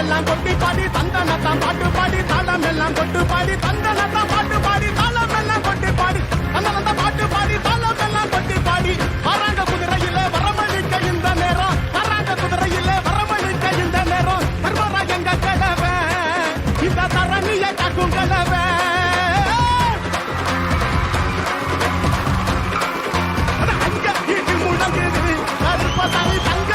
எல்லாம் கொட்டி பாடி தந்தனத்தான் பாட்டு பாடி தாளம் எல்லாம் கொட்டு பாடி தந்தனத்தான் பாட்டு பாடி தாளம் எல்லாம் கொட்டி பாடி தந்தனத்தான் பாட்டு பாடி தாளம் எல்லாம் கொட்டி பாடி வராங்க குதிரையில வரமளிக்க இந்த நேரம் வராங்க குதிரையில வரமளிக்க இந்த நேரம் சர்வரா எங்க கிழவ இந்த தரணிய காக்கும் கிழவ அங்க இடி முழங்குது கருப்பசாமி தங்க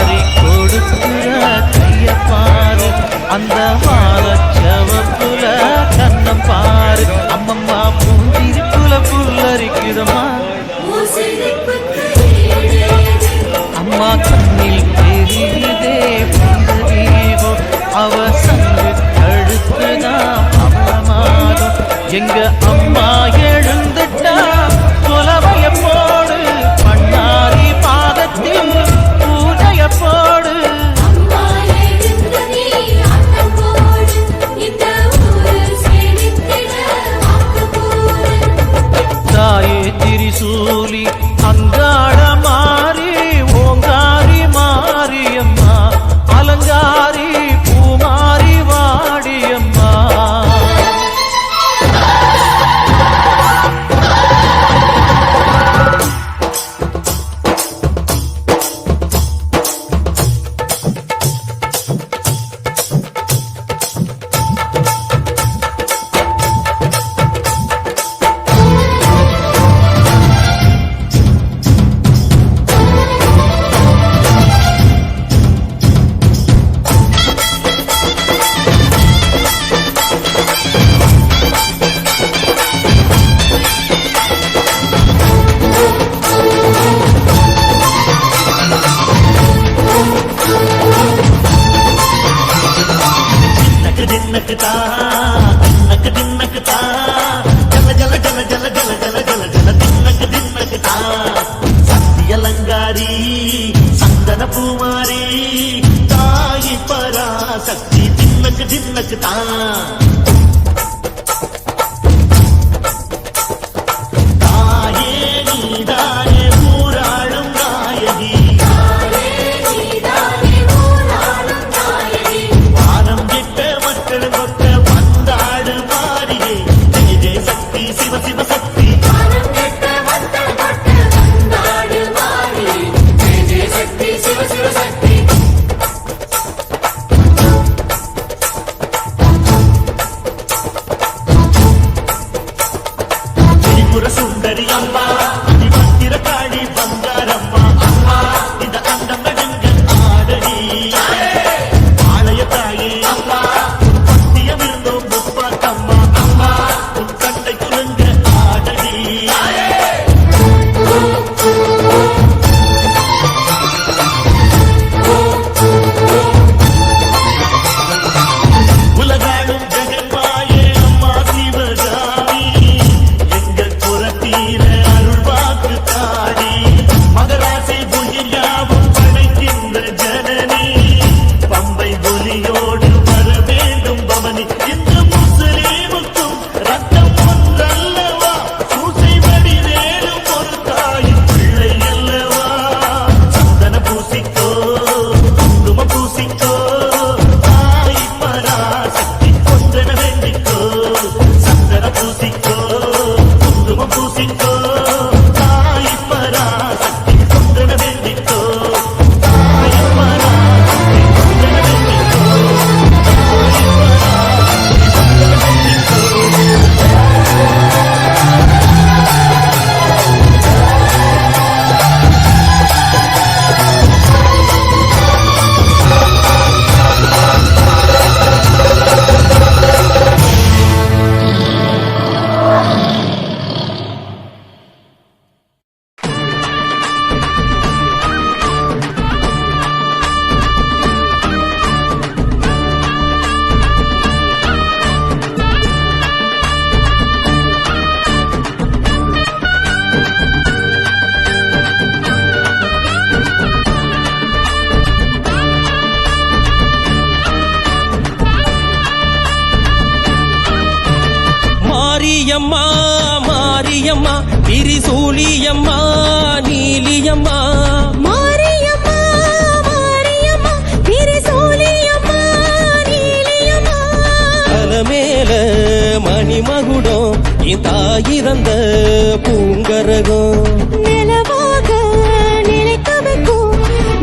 வாரி கொடுக்கிற கைய பாரு, அந்த வாழச்சவப்புல கண்ணம் பாரு. அம்மம்மா பூஞ்சிரிப்புல புல்லரிக்குதம்மா, அம்மா கண்ணில் தெரியுதே தீபம், அவ சங்கு கழுத்துதான் அம்மமாகும். எங்க அம்மா எழுந்துட்டா கொலவைய போடு, பண்ணாரி பாதத்தில் பூஜைய போடு. தாயே திரிசூலி அங்காள மாறி, ஓங்காரி மாரியம்மா, அலங்காரி பூமாரி வாடியம்மா. சக்தியலங்காரி சந்தன பூமாரி தாயி பராசக்தி தின்னக்கு தின்னக்கு தான். தாயே நீதானே ஊராளும் நாயகி, வானம் கெட்ட மக்கள் கொட்ட வந்தாடு மாறியே. ஜெய ஜெய சக்தி சிவ சிவ சக்தி, திரிபுர சுந்தரி அம்மா, அதிபத்திர காளி பங்காரம்மா, அம்மா இந்த அண்டம் நடுங்க ஆடடி. ஆலய தாயே அம்மா, பத்தியம் இருந்தோம் முப்பாத்தம்மா, அம்மா உன் கண்டை குலுங்க ஆடடி. உலகாடும் ஜெகன்மாயே அம்மா சிவகாமி, எங்கள் புறத்தீர அருள்வாக்கு தாடி. மகராசி புகியாவும் படைக்கின்ற ஜனனி, பம்பை புலியோடு வர வேண்டும் பவனி. இந்த முஸ்லீமுக்கும் ரத்தம் ஒன்றல்லவா, சூசை வடிவேலும் ஒரு தாயின் பிள்ளை அல்லவா. சந்தன பூசிக்கோ குங்கும பூசிக்கோ, தாய் பராசக்தி ஒன்றென வேண்டிக்கோ. சந்தன பூசிக்கோ குங்கும பூசிக்கோ, தாய் பராசக்தி ஒன்றென வேண்டிக்கோ. தாய் பராசக்தி ஒன்றென வேண்டிக்கோ. தாய் பராசக்தி ஒன்றென வேண்டிக்கோ. மாரியம்மா மாரியம்மா திரிசூலியம்மா நீலியம்மா, மாரியம்மா மாரியம்மா திரிசூலியம்மா நீலியம்மா. தலமேல மணிமகுடம் என் தாயிறந்த பூங்கரகம், நிலவாக நிலைக்க வைக்கும்,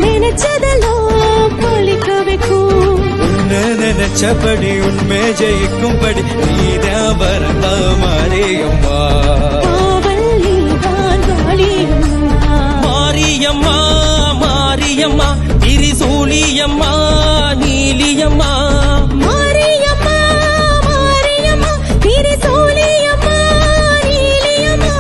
நினைச்சதெல்லாம் பழிக்க வைக்கும். உன்னை நினைச்சபடி உண்மை ஜெயிக்கும்படி நீதான் வரதா மாரியம்மா. காவல் நீதான் காளியம்மா. மாரியம்மா மாரியம்மா திரிசூலியம்மா நீலியம்மா நீலியம்மா மாரியம்மா மாரியம்மா திரிசூலியம்மா நீலியம்மா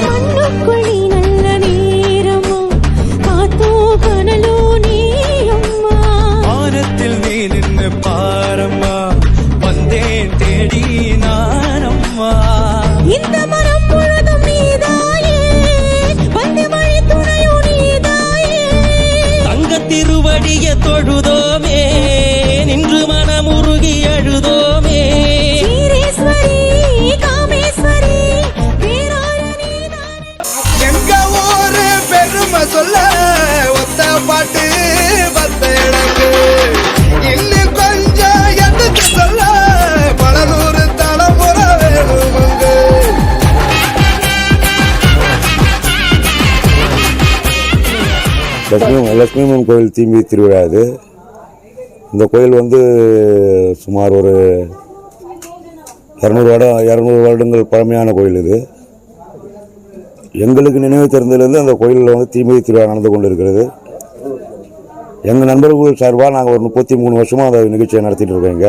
மண்ணுக்குழி நல்ல நேரமா காத்தோ கனலோ நீயம்மா வானத்தில் நீ நின்று பாரம்மா வந்தேன் தேடி நானம்மா இந்த மரம் பொழுதும் நீதாயே வந்து மழை துணையோ நீதாயே தங்க திருவடிய தொழுதோமே நின்று மனமுருகி அழுதோமே ஈரேஸ்வரி காமேஸ்வரி பேராய நீதானே எங்க ஊரு பெருமை சொல்ல ஒத்த பாட்டு பத்த இடங்கு இன்னும் கொஞ்சம் எதுக்கு சொல்ல பல நூறு தலைமுறை வேணுமங்கு லட்சுமியம்மன் கோயில் தீம்பி திருவிழா இது. இந்த கோயில் வந்து சுமார் ஒரு 200 வருடங்கள் பழமையான கோயில் இது. எங்களுக்கு நினைவு தெரிந்ததிலிருந்து அந்த கோயிலில் வந்து தீமிதி திருவிழா நடந்து கொண்டு இருக்கிறது. எங்கள் நண்பர்கள் சார்பாக நாங்கள் ஒரு 33 வருஷமாக அந்த நிகழ்ச்சியை நடத்திட்டு இருக்கோம்.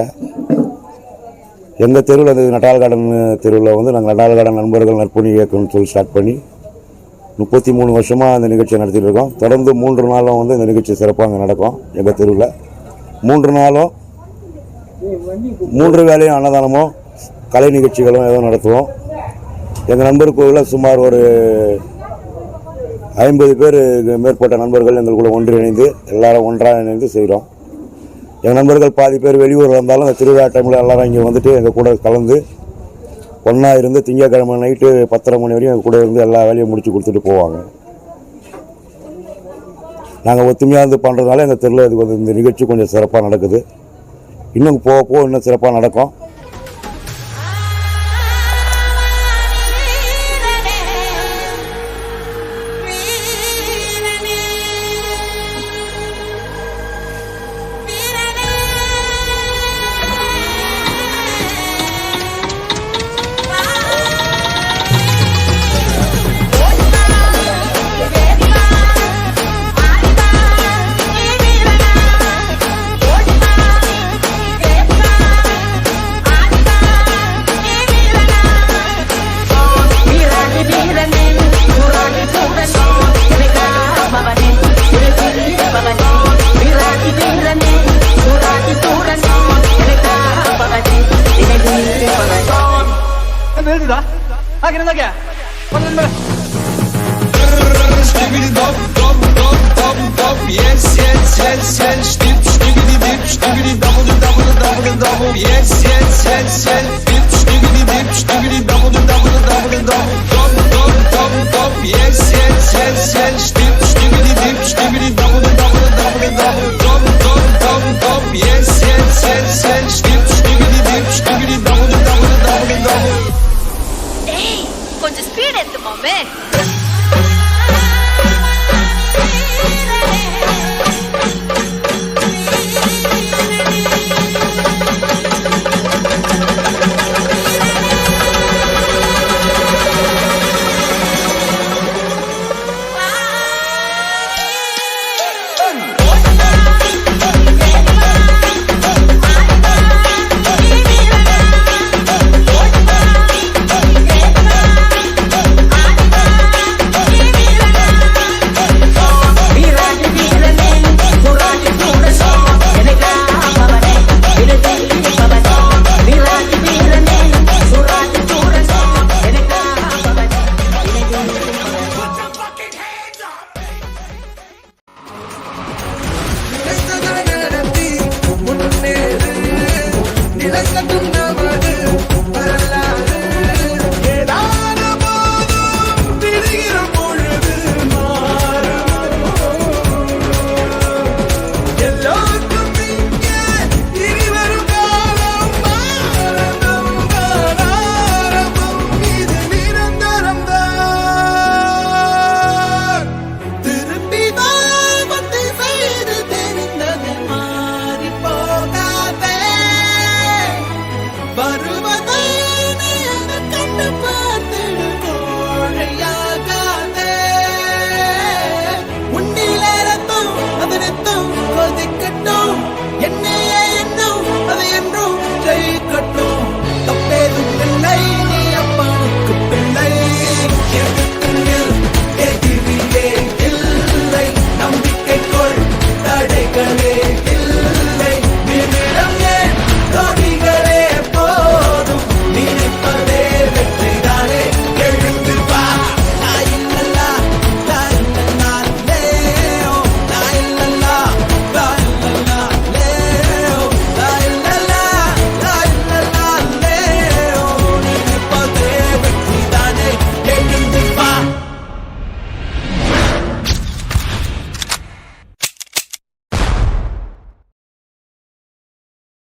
எங்கள் தெருவில் அந்த நட்டால் கார்டன் தெருவில் வந்து நாங்கள் நட்டால் கார்டன் நண்பர்கள் நற்பணி இயக்கம்னு சொல்லி ஸ்டார்ட் பண்ணி 33 வருஷமாக அந்த நிகழ்ச்சியை நடத்திட்டு இருக்கோம். தொடர்ந்து 3 நாளும் வந்து இந்த நிகழ்ச்சி சிறப்பாக அங்கே நடக்கும். எங்கள் தெருவில் 3 நாளும் 3 வேளையும் அன்னதானமும் கலை நிகழ்ச்சிகளும் ஏதோ நடத்துவோம். எங்கள் நண்பர் கோவிலில் சுமார் ஒரு 50 பேர் மேற்பட்ட நண்பர்கள் எங்களுக்குள்ள ஒன்றிணைந்து எல்லாரும் ஒன்றாக இணைந்து செய்கிறோம். எங்கள் நண்பர்கள் பாதி பேர் வெளியூரில் இருந்தாலும் அந்த திருவிழா டைமில் எல்லாரும் இங்கே வந்துட்டு எங்கள் கூட கலந்து ஒன்றா இருந்து திங்கட்கிழமை நைட்டு 10:30 மணி வரையும் எங்கள் கூட இருந்து எல்லா வேலையும் முடிச்சு கொடுத்துட்டு போவாங்க. நாங்கள் ஒத்துமையாக இருந்து பண்ணுறதுனால எங்கள் தெருவில் இது வந்து இந்த நிகழ்ச்சி கொஞ்சம் சிறப்பாக நடக்குது. இன்னும் போக போக இன்னும் சிறப்பாக நடக்கும். கொஞ்சம் ஸ்பீட் எடுத்து மாமே.